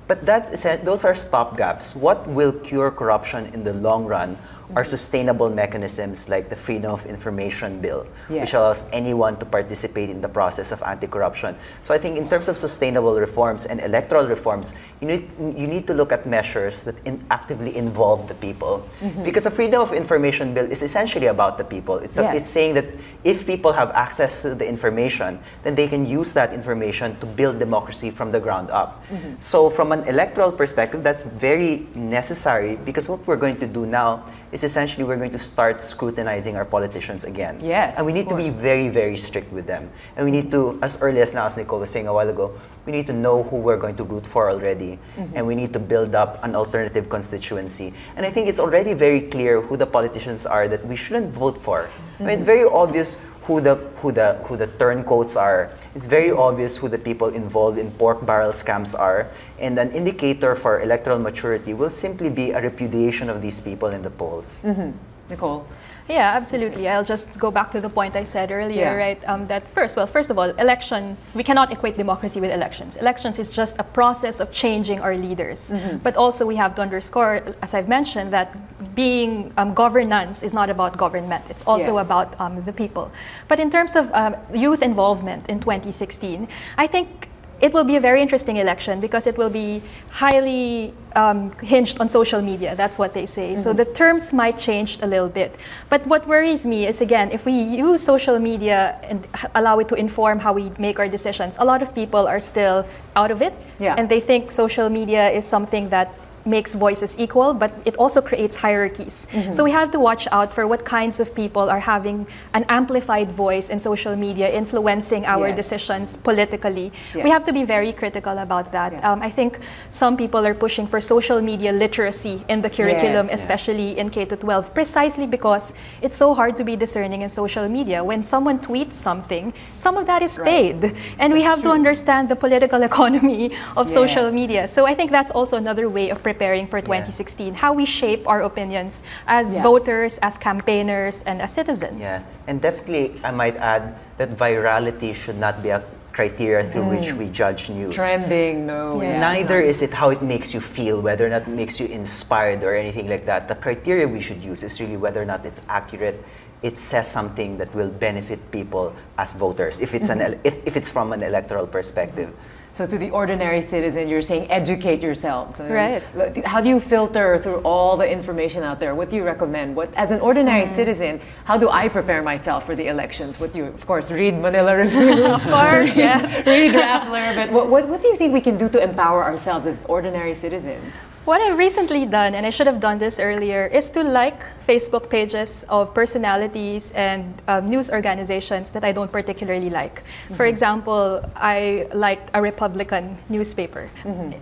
But those are stopgaps. What will cure corruption in the long run are sustainable mechanisms like the Freedom of Information Bill, which allows anyone to participate in the process of anti-corruption. So I think in terms of sustainable reforms and electoral reforms, you need to look at measures that actively involve the people. Because the Freedom of Information Bill is essentially about the people. It's saying that if people have access to the information, then they can use that information to build democracy from the ground up. So from an electoral perspective, that's very necessary, because what we're going to do now is essentially we're going to start scrutinizing our politicians again. And we need to be very, very strict with them. And we need to, as early as now, as Nicole was saying a while ago, we need to know who we're going to root for already. And we need to build up an alternative constituency. And I think it's already very clear who the politicians are that we shouldn't vote for. I mean, it's very obvious who the turncoats are. It's very obvious who the people involved in pork barrel scams are. And an indicator for electoral maturity will simply be a repudiation of these people in the polls. Nicole? Yeah, absolutely. I'll just go back to the point I said earlier, right? That first of all, elections, we cannot equate democracy with elections. Elections is just a process of changing our leaders. But also we have to underscore, as I've mentioned, that being governance is not about government. It's also about the people. But in terms of youth involvement in 2016, I think it will be a very interesting election because it will be highly hinged on social media. That's what they say. So the terms might change a little bit. But what worries me is, again, if we use social media and allow it to inform how we make our decisions, a lot of people are still out of it. And they think social media is something that makes voices equal, but it also creates hierarchies. So we have to watch out for what kinds of people are having an amplified voice in social media, influencing our Yes. decisions politically. Yes. We have to be very critical about that. Yeah. I think some people are pushing for social media literacy in the curriculum, Yes. especially in K-12, precisely because it's so hard to be discerning in social media. When someone tweets something, some of that is paid. And we have to understand the political economy of social Yes. media. So I think that's also another way of preparing for 2016, how we shape our opinions as Yeah. voters, as campaigners, and as citizens. Yeah, and definitely I might add that virality should not be a criteria through which we judge news. Trending, no. Yes. Neither is it how it makes you feel, whether or not it makes you inspired or anything like that. The criteria we should use is really whether or not it's accurate, it says something that will benefit people as voters, if it's, if it's from an electoral perspective. So to the ordinary citizen, you're saying educate yourself. So Right. How do you filter through all the information out there? What do you recommend? What, as an ordinary citizen, how do I prepare myself for the elections? What you, of course, read Manila Review. Of course, yes. Read Rappler. But what do you think we can do to empower ourselves as ordinary citizens? What I've recently done, and I should have done this earlier, is to like Facebook pages of personalities and news organizations that I don't particularly like. For example, I liked a Republican newspaper.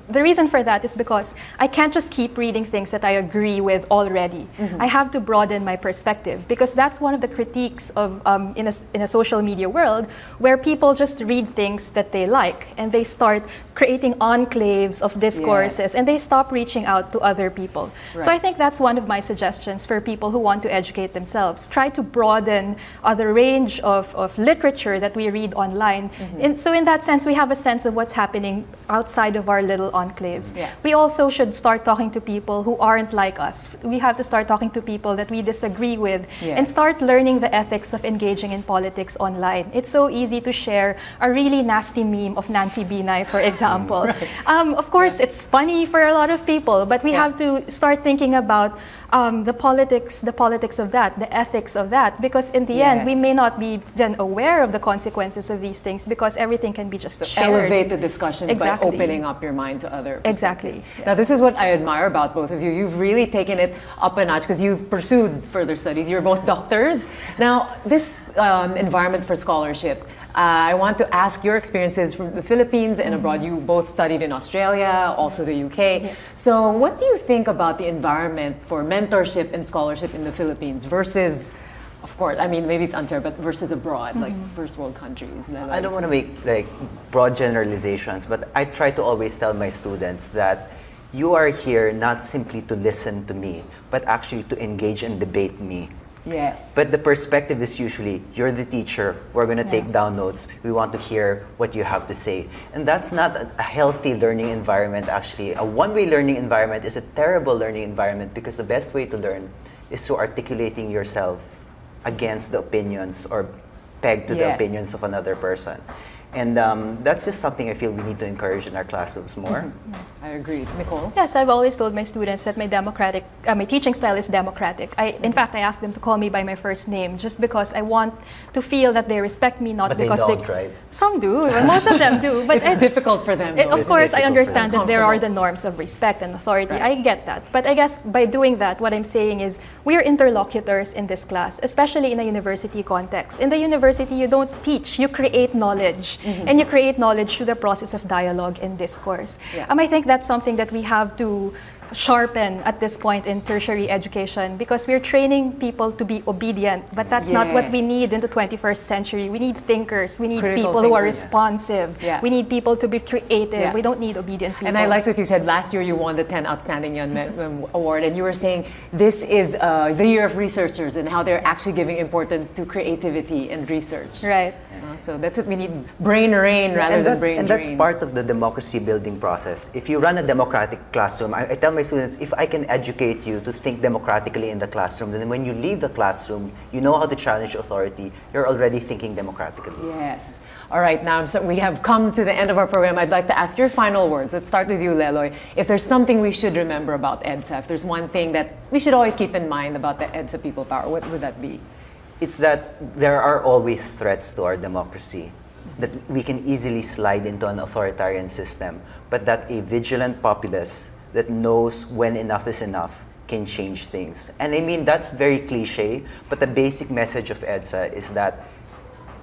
The reason for that is because I can't just keep reading things that I agree with already. I have to broaden my perspective, because that's one of the critiques of in a social media world, where people just read things that they like and they start creating enclaves of discourses, and they stop reaching out to other people. So I think that's one of my suggestions for people who want to educate themselves. Try to broaden the range of literature that we read online. So in that sense, we have a sense of what's happening outside of our little enclaves. Yeah. We also should start talking to people who aren't like us. We have to start talking to people that we disagree with, and start learning the ethics of engaging in politics online. It's so easy to share a really nasty meme of Nancy Binay, for example. Of course, it's funny for a lot of people, but we have to start thinking about the politics of that, the ethics of that, because in the end, we may not be then aware of the consequences of these things, because everything can be just shared. Elevate the discussions by opening up your mind to other perspectives. Exactly. Now, this is what I admire about both of you. You've really taken it up a notch because you've pursued further studies. You're both doctors. Now, this environment for scholarship, I want to ask your experiences from the Philippines and abroad. You both studied in Australia, also the UK. So what do you think about the environment for mentorship and scholarship in the Philippines versus, of course, I mean, maybe it's unfair, but versus abroad, like first world countries? I don't want to make like broad generalizations, but I try to always tell my students that you are here not simply to listen to me, but actually to engage and debate me. Yes. But the perspective is usually, you're the teacher, we're going to take down notes, we want to hear what you have to say. And that's not a healthy learning environment, actually. A one-way learning environment is a terrible learning environment, because the best way to learn is through articulating yourself against the opinions or pegged to the opinions of another person. And that's just something I feel we need to encourage in our classrooms more. I agree. Nicole? Yes, I've always told my students that my teaching style is democratic. In fact, I ask them to call me by my first name, just because I want to feel that they respect me, not But because they don't, right? Some do, most of them do. But It's difficult for them, though. Of course, I difficult for understand them. that there are the norms of respect and authority. I get that. But I guess by doing that, what I'm saying is we are interlocutors in this class, especially in a university context. In the university, you don't teach, you create knowledge. And you create knowledge through the process of dialogue and discourse. I think that's something that we have to sharpen at this point in tertiary education, because we're training people to be obedient, but that's not what we need in the 21st century. We need thinkers, we need Critical people who are thinkers. responsive, we need people to be creative, we don't need obedient people. And I liked what you said. Last year you won the 10 Outstanding Young Men Award, and you were saying this is the year of researchers and how they're actually giving importance to creativity and research. Right. So that's what we need, brain rain rather than brain And drain. that's part of the democracy building process. If you run a democratic classroom, I tell my students, if I can educate you to think democratically in the classroom, then when you leave the classroom, you know how to challenge authority, you're already thinking democratically. Yes. All right, now so we have come to the end of our program. I'd like to ask your final words. Let's start with you, Leloy. If there's something we should remember about EDSA, if there's one thing that we should always keep in mind about the EDSA People Power, what would that be? It's that there are always threats to our democracy, that we can easily slide into an authoritarian system, but that a vigilant populace that knows when enough is enough can change things. And I mean, that's very cliche, but the basic message of EDSA is that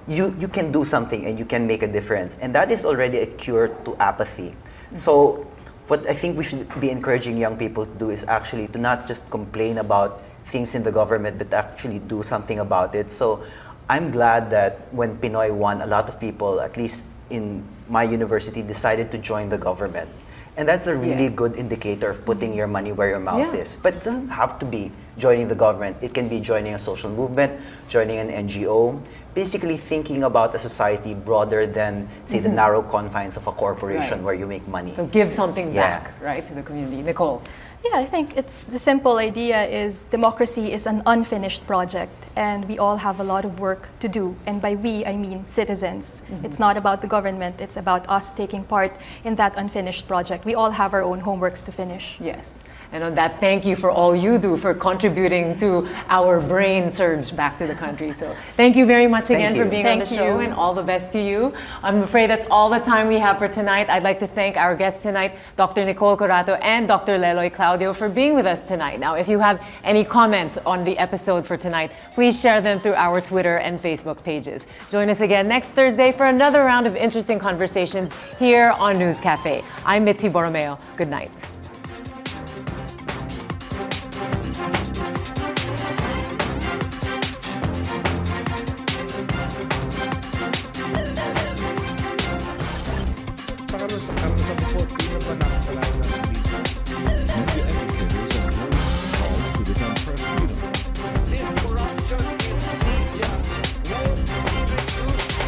you can do something and you can make a difference. And that is already a cure to apathy. So what I think we should be encouraging young people to do is actually to not just complain about things in the government, but actually do something about it. So I'm glad that when Pinoy won, a lot of people, at least in my university, decided to join the government. And that's a really good indicator of putting your money where your mouth is. But it doesn't have to be joining the government. It can be joining a social movement, joining an NGO, basically thinking about a society broader than, say, the narrow confines of a corporation where you make money. So give something back, right, to the community. Nicole? Yeah, I think it's the simple idea is democracy is an unfinished project and we all have a lot of work to do. And by we, I mean citizens. It's not about the government, it's about us taking part in that unfinished project. We all have our own homeworks to finish. Yes. And on that, thank you for all you do for contributing to our brain surge back to the country. So thank you very much again for being on the show, and all the best to you. I'm afraid that's all the time we have for tonight. I'd like to thank our guests tonight, Dr. Nicole Curato and Dr. Leloy Claudio, for being with us tonight. Now, if you have any comments on the episode for tonight, please share them through our Twitter and Facebook pages. Join us again next Thursday for another round of interesting conversations here on News Cafe. I'm Mitzi Borromeo. Good night. Media educators and journalists called to defend press freedom. This corruption in media won't be reduced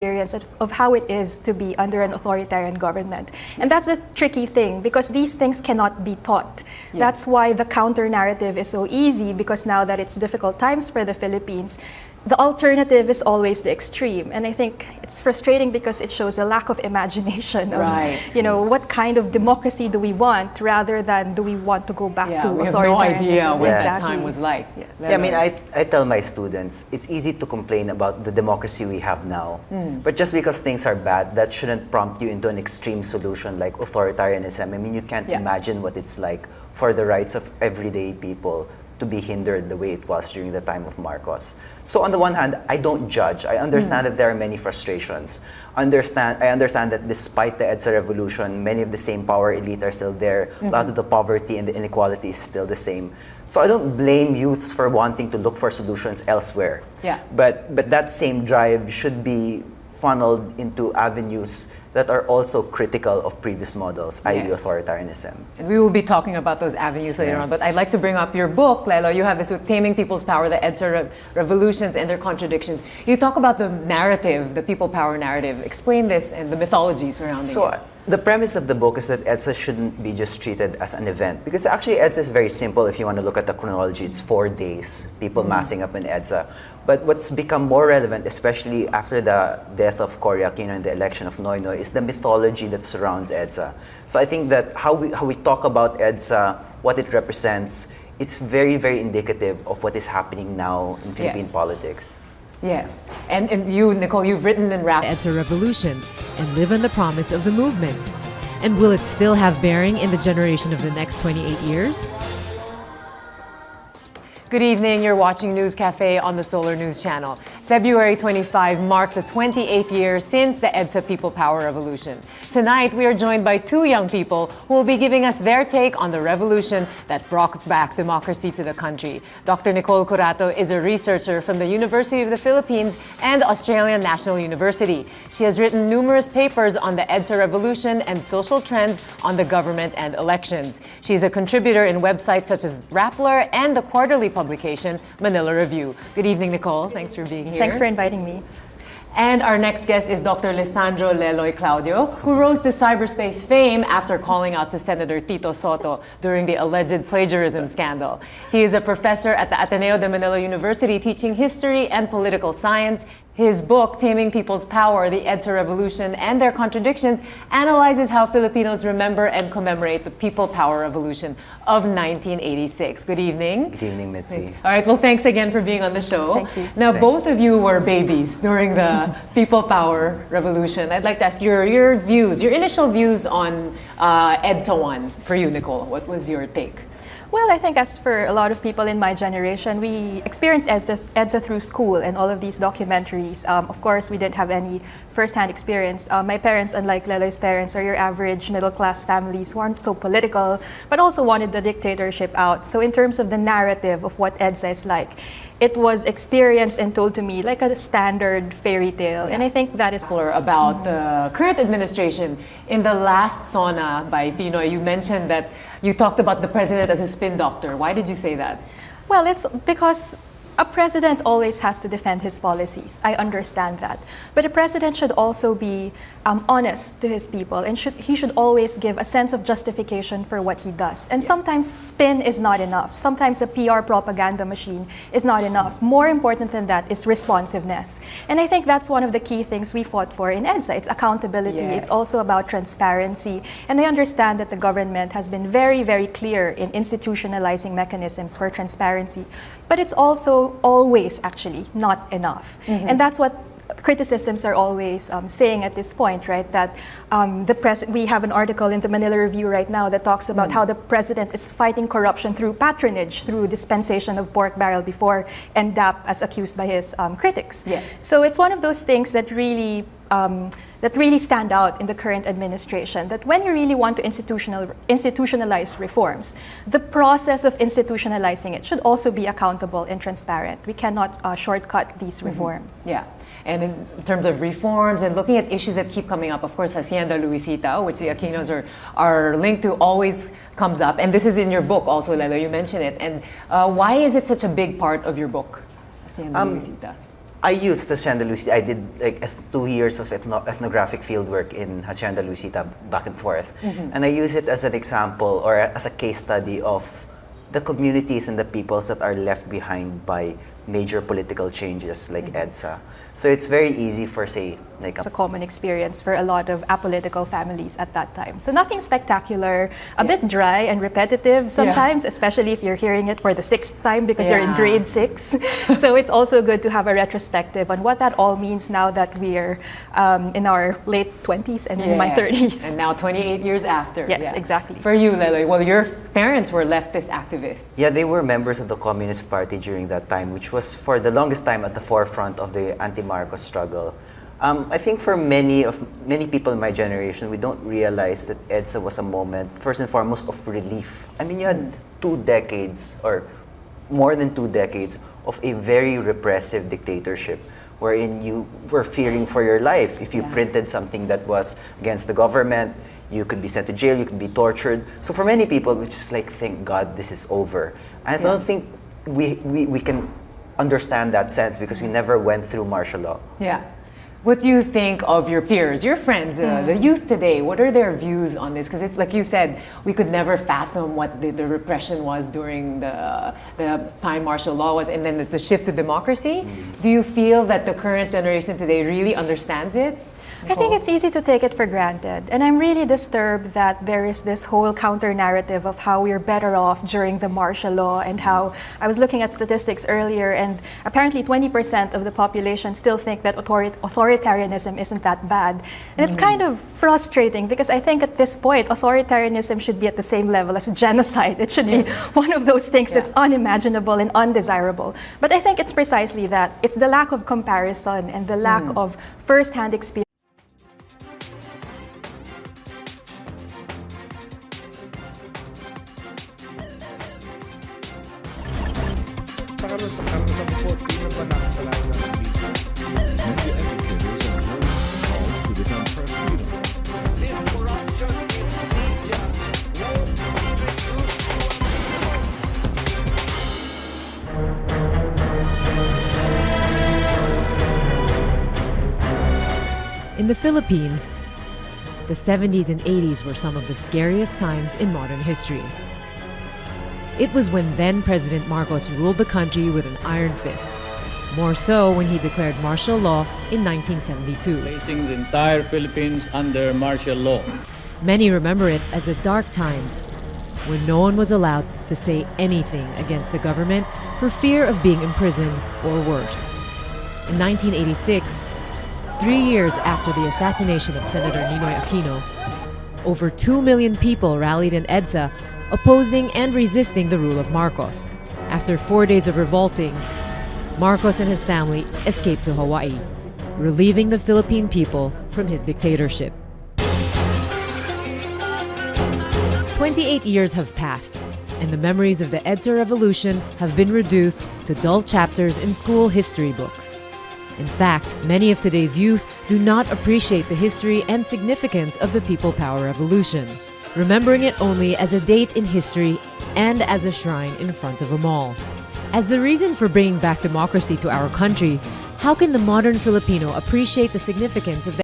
Experience of how it is to be under an authoritarian government. And that's a tricky thing because these things cannot be taught. That's why the counter narrative is so easy, because now that it's difficult times for the Philippines, the alternative is always the extreme. And I think it's frustrating because it shows a lack of imagination of, you know, what kind of democracy do we want rather than do we want to go back to authoritarianism. We have no idea what that time was like. Yeah, I mean, I tell my students, it's easy to complain about the democracy we have now. But just because things are bad, that shouldn't prompt you into an extreme solution like authoritarianism. I mean, you can't imagine what it's like for the rights of everyday people to be hindered the way it was during the time of Marcos. So on the one hand, I don't judge. I understand that there are many frustrations. I understand that despite the EDSA revolution, many of the same power elite are still there. A lot of the poverty and the inequality is still the same. So I don't blame youths for wanting to look for solutions elsewhere. But that same drive should be funneled into avenues that are also critical of previous models, i.e. authoritarianism. And we will be talking about those avenues later on, but I'd like to bring up your book, Lelo. You have this book, Taming People's Power, the EDSA Revolutions and Their Contradictions. You talk about the narrative, the people power narrative. Explain this and the mythology surrounding it. The premise of the book is that EDSA shouldn't be just treated as an event, because actually EDSA is very simple. If you want to look at the chronology, it's 4 days, people massing up in EDSA. But what's become more relevant, especially after the death of Cory Aquino and the election of Noynoy, is the mythology that surrounds EDSA. So I think that how we talk about EDSA, what it represents, it's very, very indicative of what is happening now in Philippine politics. Yes. And you, Nicole, you've written and rapped EDSA revolution and live on the promise of the movement. And will it still have bearing in the generation of the next 28 years? Good evening. You're watching News Cafe on the Solar News Channel. February 25 marked the 28th year since the EDSA People Power Revolution. Tonight, we are joined by 2 young people who will be giving us their take on the revolution that brought back democracy to the country. Dr. Nicole Curato is a researcher from the University of the Philippines and Australian National University. She has written numerous papers on the EDSA revolution and social trends on the government and elections. She is a contributor in websites such as Rappler and the quarterly publication Manila Review. Good evening, Nicole. Thanks for being here. Thanks for inviting me. And our next guest is Dr. Lisandro Leloy Claudio, who rose to cyberspace fame after calling out to Senator Tito Soto during the alleged plagiarism scandal. He is a professor at the Ateneo de Manila University teaching history and political science His book, Taming People's Power, The EDSA Revolution and Their Contradictions, analyzes how Filipinos remember and commemorate the People Power Revolution of 1986. Good evening. Good evening, Mitzi. All right, well, thanks again for being on the show. Thank you. Now, Thanks. both of you were babies during the People Power Revolution. I'd like to ask your views, your initial views on EDSA 1. For you, Nicole, what was your take? Well, I think as for a lot of people in my generation, we experienced EDSA through school and all of these documentaries. Of course, we didn't have any first-hand experience. My parents, unlike Leloy's parents, are your average middle-class families who aren't so political, but also wanted the dictatorship out. So in terms of the narrative of what EDSA is like, it was experienced and told to me like a standard fairy tale. And I think that is about the current administration. In the last sauna by Pinoy, you mentioned that you talked about the president as a spin doctor. Why did you say that? Well, it's because a president always has to defend his policies. I understand that. But a president should also be honest to his people, and he should always give a sense of justification for what he does. And sometimes spin is not enough. Sometimes a PR propaganda machine is not enough. More important than that is responsiveness. And I think that's one of the key things we fought for in EDSA. It's accountability. Yes. It's also about transparency. And I understand that the government has been very, very clear in institutionalizing mechanisms for transparency. But it's also always actually not enough. And that's what criticisms are always saying at this point, right? That we have an article in the Manila Review right now that talks about how the president is fighting corruption through patronage, through dispensation of pork barrel before NDAP as accused by his critics. Yes. So it's one of those things that really stand out in the current administration, that when you really want to institutionalize reforms, the process of institutionalizing it should also be accountable and transparent. We cannot shortcut these reforms. Yeah. And in terms of reforms and looking at issues that keep coming up, of course, Hacienda Luisita, which the Aquinos are linked to, always comes up. And this is in your book also, Lelo, you mentioned it. And why is it such a big part of your book, Hacienda Luisita? I used Hacienda Luisita. I did like 2 years of ethnographic fieldwork in Hacienda Luisita back and forth. And I use it as an example or as a case study of the communities and the peoples that are left behind by major political changes like EDSA. So it's very easy for, say, like It's a common experience for a lot of apolitical families at that time. So nothing spectacular, a bit dry and repetitive sometimes, especially if you're hearing it for the 6th time because you're in grade 6. So it's also good to have a retrospective on what that all means now that we're in our late 20s and in my 30s. And now 28 years after. Yes, exactly. For you, Leloy, well, your parents were leftist activists. Yeah, they were members of the Communist Party during that time, which was for the longest time at the forefront of the anti-Marcos struggle. I think for many people in my generation, we don't realize that EDSA was a moment, first and foremost, of relief. I mean, you had 2 decades or more than 2 decades of a very repressive dictatorship wherein you were fearing for your life. If you printed something that was against the government, you could be sent to jail, you could be tortured. So for many people, it's just like, thank God this is over. And I don't think we can understand that sense because we never went through martial law. Yeah. What do you think of your peers, your friends, the youth today? What are their views on this? Because it's like you said, we could never fathom what the repression was during the time martial law was, and then the shift to democracy. Do you feel that the current generation today really understands it? I think it's easy to take it for granted. And I'm really disturbed that there is this whole counter-narrative of how we're better off during the martial law, and how I was looking at statistics earlier, and apparently 20% of the population still think that authoritarianism isn't that bad. And it's kind of frustrating because I think at this point, authoritarianism should be at the same level as genocide. It should be one of those things that's unimaginable and undesirable. But I think it's precisely that. It's the lack of comparison and the lack of first-hand experience. Sa karanasan ko po, di na ba nakasalanan ng media? Media educators and journalists called to become press freedom. This corruption in media won't be reduced to In the Philippines, the 70s and 80s were some of the scariest times in modern history. It was when then President Marcos ruled the country with an iron fist, More so when he declared martial law in 1972. placing the entire Philippines under martial law. Many remember it as a dark time when no one was allowed to say anything against the government for fear of being imprisoned or worse. In 1986, 3 years after the assassination of Senator Ninoy Aquino, over 2 million people rallied in EDSA opposing and resisting the rule of Marcos. After 4 days of revolting, Marcos and his family escaped to Hawaii, relieving the Philippine people from his dictatorship. 28 years have passed, and the memories of the EDSA revolution have been reduced to dull chapters in school history books. In fact, many of today's youth do not appreciate the history and significance of the People Power Revolution, remembering it only as a date in history and as a shrine in front of a mall. As the reason for bringing back democracy to our country, how can the modern Filipino appreciate the significance of the